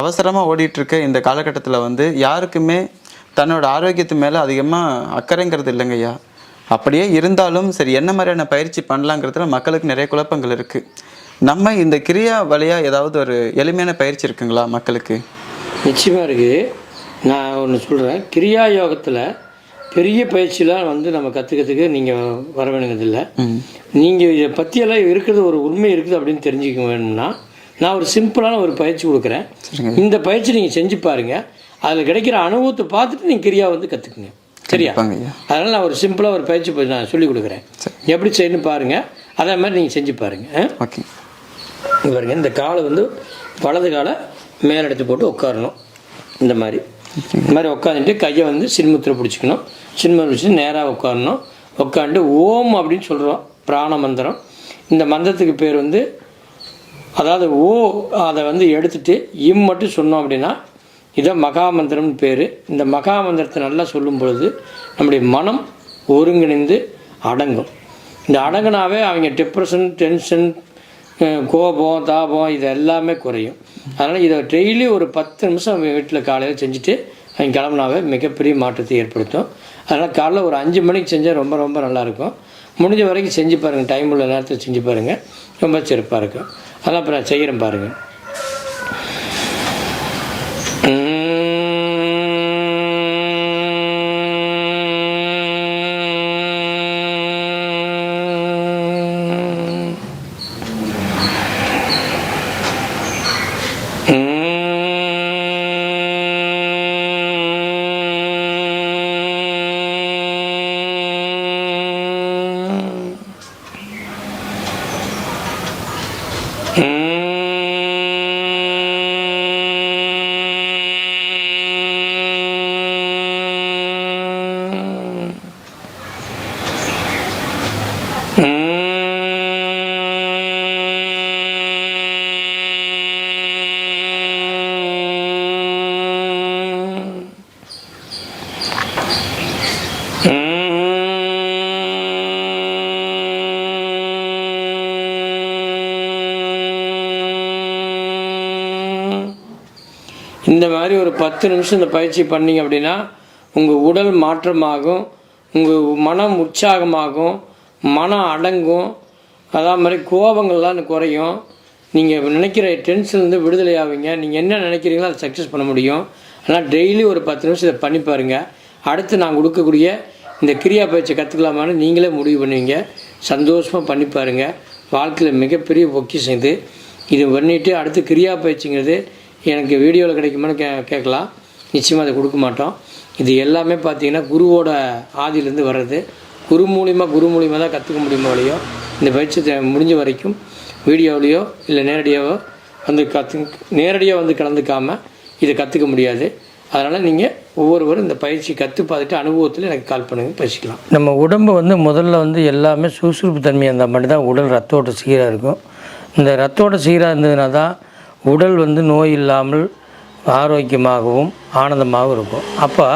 அவசரமாக ஓடிட்டுருக்க இந்த காலகட்டத்தில் வந்து யாருக்குமே தன்னோட ஆரோக்கியத்து மேலே அதிகமாக அக்கறைங்கிறது இல்லைங்கய்யா. அப்படியே இருந்தாலும் சரி என்ன மாதிரியான பயிற்சி பண்ணலாங்கிறதுல மக்களுக்கு நிறைய குழப்பங்கள் இருக்குது. நம்ம இந்த கிரியா வழியாக ஏதாவது ஒரு எளிமையான பயிற்சி இருக்குங்களா மக்களுக்கு? நிச்சயமாக இருக்குது. நான் ஒன்று சொல்கிறேன். கிரியா யோகத்தில் பெரிய பயிற்சியெலாம் வந்து நம்ம கற்றுக்கிறதுக்கு நீங்கள் வர வேணுங்கிறதில்லை. நீங்கள் இதை பற்றியெல்லாம் இருக்கிறது ஒரு உண்மை இருக்குது அப்படின்னு தெரிஞ்சுக்க வேணும்னா நான் ஒரு சிம்பிளான ஒரு பயிற்சி கொடுக்குறேன். இந்த பயிற்சி நீங்கள் செஞ்சு பாருங்கள். அதில் கிடைக்கிற அனுபவத்தை பார்த்துட்டு நீங்கள் கிரியா வந்து கற்றுக்குங்க. சரியா? அதனால் நான் ஒரு சிம்பிளாக ஒரு பயிற்சி நான் சொல்லிக் கொடுக்குறேன். எப்படி செய்யணும்னு பாருங்கள். அதே மாதிரி நீங்கள் செஞ்சு பாருங்கள். ஓகே. பாருங்க, இந்த காலை வந்து வலது காலை மேலே எடுத்து போட்டு உட்காரணும். இந்த மாதிரி உட்காந்துட்டு கையை வந்து சின்முத்திரை பிடிச்சிக்கணும். சின்முத்திரை பிடிச்சிட்டு நேராக உட்காரணும். உட்காந்து ஓம் அப்படின்னு சொல்கிறோம், பிராண மந்திரம். இந்த மந்திரத்துக்கு பேர் வந்து, அதாவது அதை வந்து எடுத்துட்டு இம் மட்டும் சொன்னோம் அப்படின்னா இதை மகாமந்திரம்னு பேர். இந்த மகாமந்திரத்தை நல்லா சொல்லும் பொழுது நம்முடைய மனம் ஒருங்கிணைந்து அடங்கும். இந்த அடங்கினாவே அவங்க டிப்ரெஷன், டென்ஷன், கோபம், தாபம் இது எல்லாமே குறையும். அதனால் இதை டெய்லி ஒரு 10 நிமிஷம் வீட்டில் காலையில் செஞ்சுட்டு அவங்க கிளம்புனாவே மிகப்பெரிய மாற்றத்தை ஏற்படுத்தும். அதனால் காலைல ஒரு 5 மணிக்கு செஞ்சால் ரொம்ப ரொம்ப நல்லாயிருக்கும். முடிஞ்ச வரைக்கும் செஞ்சு பாருங்கள். டைம் உள்ள நேரத்தில் செஞ்சு பாருங்கள், ரொம்ப சிறப்பாக இருக்கும். அதெல்லாம் இப்போ நான் செய்கிறேன் பாருங்கள். இந்த மாதிரி ஒரு 10 நிமிஷம் இந்த பயிற்சி பண்ணிங்க அப்படின்னா உங்கள் உடல் மாற்றமாகும், உங்கள் மனம் உற்சாகமாகும், மனம் அடங்கும். அதே மாதிரி கோபங்கள்லாம் குறையும். நீங்கள் நினைக்கிற டென்ஷன்லேருந்து விடுதலை ஆவீங்க. நீங்கள் என்ன நினைக்கிறீங்களோ அதை சக்ஸஸ் பண்ண முடியும். ஆனால் டெய்லி ஒரு 10 நிமிஷம் இதை பண்ணி பாருங்கள். அடுத்து நான் கொடுக்கக்கூடிய இந்த கிரியா பயிற்சியை கற்றுக்கலாமான்னு நீங்களே முடிவு பண்ணுவீங்க. சந்தோஷமாக பண்ணி பாருங்கள். வாழ்க்கையில் மிகப்பெரிய பொக்கிஷம் இது. இது பண்ணிவிட்டு அடுத்து கிரியா பயிற்சிங்கிறது எனக்கு வீடியோவில் கிடைக்குமான்னு கேட்கலாம். நிச்சயமாக அதை கொடுக்க மாட்டோம். இது எல்லாமே பார்த்தீங்கன்னா குருவோட ஆதியிலேருந்து வர்றது. குரு மூலியமாக தான் கற்றுக்க முடியுமோ இல்லையோ இந்த பயிற்சி முடிஞ்ச வரைக்கும் வீடியோவிலையோ இல்லை நேரடியாகவோ வந்து நேரடியாக வந்து கலந்துக்காமல் இதை கற்றுக்க முடியாது. அதனால் நீங்கள் ஒவ்வொருவரும் இந்த பயிற்சி கற்று பார்த்துட்டு அனுபவத்தில் எனக்கு கால் பண்ணுங்க, பேசிக்கலாம். நம்ம உடம்பு வந்து முதல்ல வந்து எல்லாமே சுறுசுறுப்பு தன்மை இருந்தால் மட்டும்தான் உடல் ரத்தோட்ட சீராக இருக்கும். இந்த ரத்தோட்ட சீராக இருந்ததுனா தான் உடல் வந்து நோய் இல்லாமல் ஆரோக்கியமாகவும் ஆனந்தமாகவும் இருக்கும். அப்போ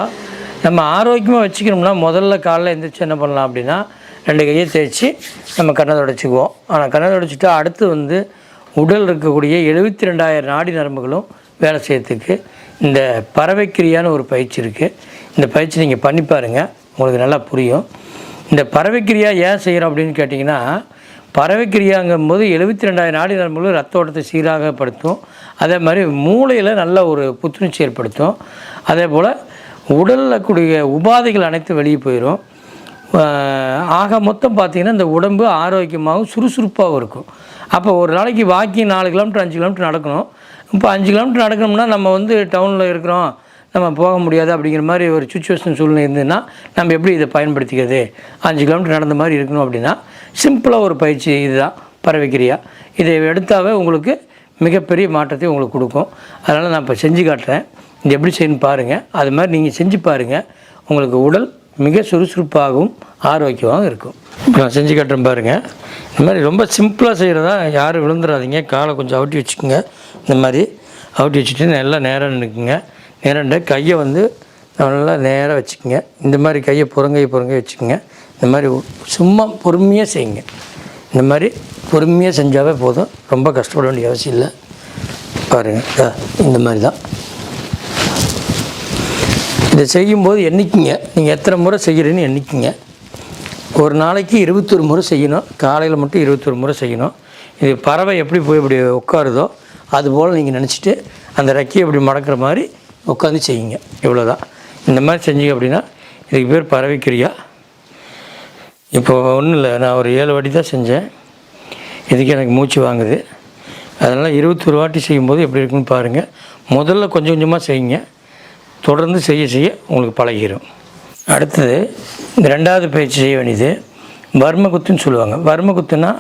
நம்ம ஆரோக்கியமாக வச்சுக்கணும்னா முதல்ல காலைல எழுந்திரிச்சு என்ன பண்ணலாம் அப்படின்னா 2 கையை தேய்ச்சி நம்ம கண்ணை தொடச்சிக்குவோம். ஆனால் கண்ணை தொடச்சிட்டு அடுத்து வந்து உடல் இருக்கக்கூடிய 72,000 நாடி நரம்புகளும் வேலை செய்யறதுக்கு இந்த பறவைக்கிரியான ஒரு பயிற்சி இருக்குது. இந்த பயிற்சி நீங்கள் பண்ணி பாருங்கள், உங்களுக்கு நல்லா புரியும். இந்த பறவைக்கிரியா ஏன் செய்கிறோம் அப்படின்னு கேட்டிங்கன்னா, பறவைக்கிரியாங்கும் போது 72,000 நாடி நரம்புகளும் ரத்த ஓட்டத்தை சீராகப்படுத்தும். அதே மாதிரி மூளையில் நல்ல ஒரு புத்துணர்ச்சி ஏற்படுத்தும். அதே போல் உடலில் கூடிய உபாதைகள் அனைத்தும் வெளியே போயிடும். ஆக மொத்தம் பார்த்திங்கன்னா இந்த உடம்பு ஆரோக்கியமாகவும் சுறுசுறுப்பாகவும் இருக்கும். அப்போ ஒரு நாளைக்கு வாக்கிங் 4 கிலோமீட்டர் 5 கிலோமீட்டர் நடக்கணும். இப்போ 5 கிலோமீட்டர் நடக்கணும்னா நம்ம வந்து டவுனில் இருக்கிறோம், நம்ம போக முடியாது அப்படிங்கிற மாதிரி ஒரு சுச்சுவேஷன் சூழ்நிலை இருந்ததுன்னா நம்ம எப்படி இதை பயன்படுத்திக்கிறது? 5 கிலோமீட்டர் நடந்த மாதிரி இருக்கணும் அப்படின்னா சிம்பிளாக ஒரு பயிற்சி இதுதான் பறவைக்கிரியா. இதை எடுத்தாவே உங்களுக்கு மிகப்பெரிய மாற்றத்தை உங்களுக்கு கொடுக்கும். அதனால் நான் இப்போ செஞ்சு காட்டுறேன், இது எப்படி செய்யணும்னு பாருங்கள். அது மாதிரி நீங்கள் செஞ்சு பாருங்கள், உங்களுக்கு உடல் மிக சுறுசுறுப்பாகவும் ஆரோக்கியமாகவும் இருக்கும். இப்போ நான் செஞ்சு காட்டுறேன் பாருங்கள். இந்த மாதிரி ரொம்ப சிம்பிளாக செய்கிறதா, யாரும் விழுந்துடாதீங்க. காலை கொஞ்சம் அவுட்டி வச்சுக்கோங்க. இந்த மாதிரி அவுட்டி வச்சுட்டு நல்லா நேராக நிற்குங்க. நேராக கையை வந்து நல்லா நேராக வச்சுக்கோங்க. இந்த மாதிரி கையை புறங்கை வச்சுக்கோங்க. இந்த மாதிரி சும்மா பொறுமையாக செய்யுங்க. இந்த மாதிரி பொறுமையாக செஞ்சாவே போதும், ரொம்ப கஷ்டப்பட வேண்டிய அவசியம் இல்லை. பாருங்கள், இந்த மாதிரி தான். இதை செய்யும்போது எண்ணிக்கிங்க, நீங்கள் எத்தனை முறை செய்கிறீன்னு எண்ணிக்கிங்க. ஒரு நாளைக்கு 21 முறை செய்யணும். காலையில் மட்டும் 21 முறை செய்யணும். இது பறவை எப்படி போய் இப்படி உட்காருதோ அதுபோல் நீங்கள் நினச்சிட்டு அந்த ரெக்கையை இப்படி மடக்கிற மாதிரி உட்காந்து செய்யுங்க. இவ்வளோதான். இந்த மாதிரி செஞ்சீங்க அப்படின்னா இதுக்கு பேர் பறவைக்கிரியா. இப்போ ஒன்றும் இல்லை, நான் ஒரு 7 வாட்டி தான் செஞ்சேன். இதுக்கு எனக்கு மூச்சு வாங்குது. அதனால் 21 வாட்டி செய்யும்போது எப்படி இருக்குன்னு பாருங்கள். முதல்ல கொஞ்சம் கொஞ்சமாக செய்யுங்க. தொடர்ந்து செய்ய செய்ய உங்களுக்கு பழகிடும். அடுத்தது இந்த 2வது பயிற்சி செய்ய வேண்டியது வர்மகுத்துன்னு சொல்லுவாங்க. வர்மகுத்துனா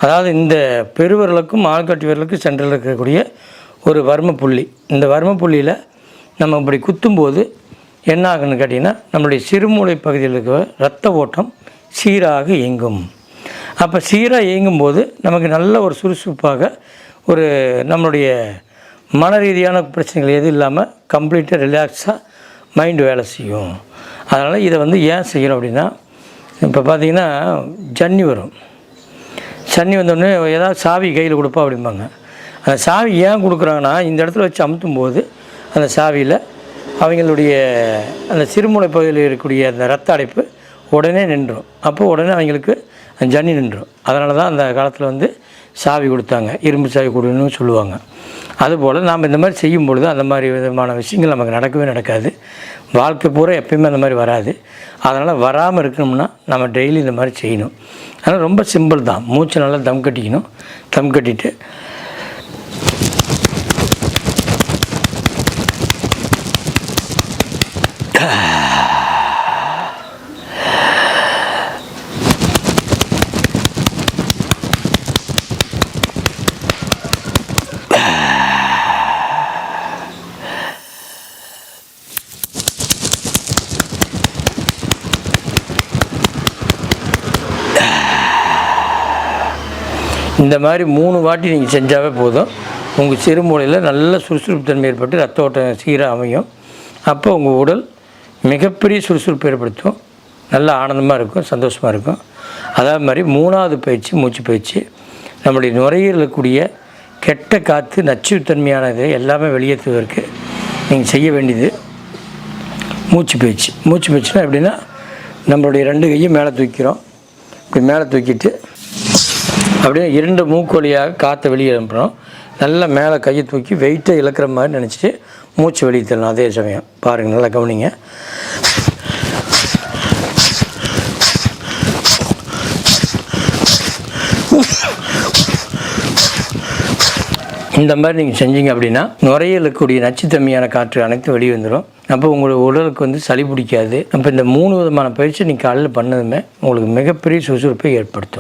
அதாவது இந்த பெருவிரலுக்கும் ஆள்காட்டி விரலுக்கும் சென்டரில் இருக்கக்கூடிய ஒரு வர்ம புள்ளி. இந்த வர்ம புள்ளியில் நம்ம இப்படி குத்தும்போது என்ன ஆகுன்னு கேட்டிங்கன்னா நம்மளுடைய சிறுமூளை பகுதியில் இருக்கிற இரத்த ஓட்டம் சீராக இயங்கும். அப்போ சீராக இயங்கும்போது நமக்கு நல்ல ஒரு சுறுசுறுப்பாக ஒரு நம்மளுடைய மன ரீதியான பிரச்சனைகள் எதுவும் இல்லாமல் கம்ப்ளீட்டாக ரிலாக்ஸாக மைண்டு வேலை செய்யும். அதனால் இதை ஏன் செய்யணும் அப்படின்னா, இப்போ பார்த்திங்கன்னா ஜன்னி வரும். சன்னி வந்தோடனே ஏதாவது சாவி கையில் கொடுப்பா அப்படிம்பாங்க. அந்த சாவி ஏன் கொடுக்குறாங்கன்னா, இந்த இடத்துல வச்சு அமுத்தும் போது அந்த சாவியில் அவங்களுடைய அந்த சிறுமூளை பகுதியில் இருக்கக்கூடிய அந்த ரத்த அடைப்பு உடனே நின்றுடும். அப்போ உடனே அவங்களுக்கு ஜன்னி நின்றுடும். அதனால தான் அந்த காலத்தில் சாவி கொடுத்தாங்க, இரும்பு சாவி கொடுன்னு சொல்லுவாங்க. அதுபோல் நாம் இந்த மாதிரி செய்யும் பொழுது அந்த மாதிரி விதமான விஷயங்கள் நமக்கு நடக்கவே நடக்காது. வாழ்க்கை பூரா எப்பயுமே அந்த மாதிரி வராது. அதனால் வராமல் இருக்கணும்னா நம்ம டெய்லி இந்த மாதிரி செய்யணும். அதனால் ரொம்ப சிம்பிள் தான். மூச்சை நல்லா தம் கட்டிக்கணும். தம் கட்டிட்டு இந்த மாதிரி 3 வாட்டி நீங்கள் செஞ்சாவே போதும். உங்கள் சிறுமூளையில் நல்ல சுறுசுறுப்பு தன்மை ஏற்பட்டு ரத்த ஓட்டம் சீராக அமையும். அப்போ உங்கள் உடல் மிகப்பெரிய சுறுசுறுப்பு ஏற்படுத்தும். நல்ல ஆனந்தமாக இருக்கும், சந்தோஷமாக இருக்கும். அதே மாதிரி 3வது பயிற்சி மூச்சு பயிற்சி. நம்முடைய நுரையீரலில் இருக்கக்கூடிய கெட்ட காற்று நச்சுத்தன்மையானது எல்லாமே வெளியேற்றுவதற்கு நீங்கள் செய்ய வேண்டியது மூச்சு பயிற்சி. மூச்சு பயிற்சினா எப்படின்னா, நம்மளுடைய 2 கையும் மேலே தூக்கிறோம். இப்படி மேலே தூக்கிட்டு அப்படியே 2 மூக்கு வழியாக காற்றை வெளியே அனுப்புகிறோம். நல்லா மேலே கையை தூக்கி வெயிட்டை இழக்கிற மாதிரி நினச்சிட்டு மூச்சு வெளியே தரணும். அதே சமயம் பாருங்கள், நல்லா கவனிங்க. இந்த மாதிரி நீங்கள் செஞ்சீங்க அப்படின்னா நுரையில் இருக்கக்கூடிய நச்சுத்தன்மையான காற்று அனைத்தும் வெளியே வந்துடும். அப்போ உங்களோட உடலுக்கு சளி பிடிக்காது. அப்போ இந்த 3 விதமான பயிற்சி நீங்கள் காலையில் பண்ணதுமே உங்களுக்கு மிகப்பெரிய சுறுசுறுப்பை ஏற்படுத்தும்.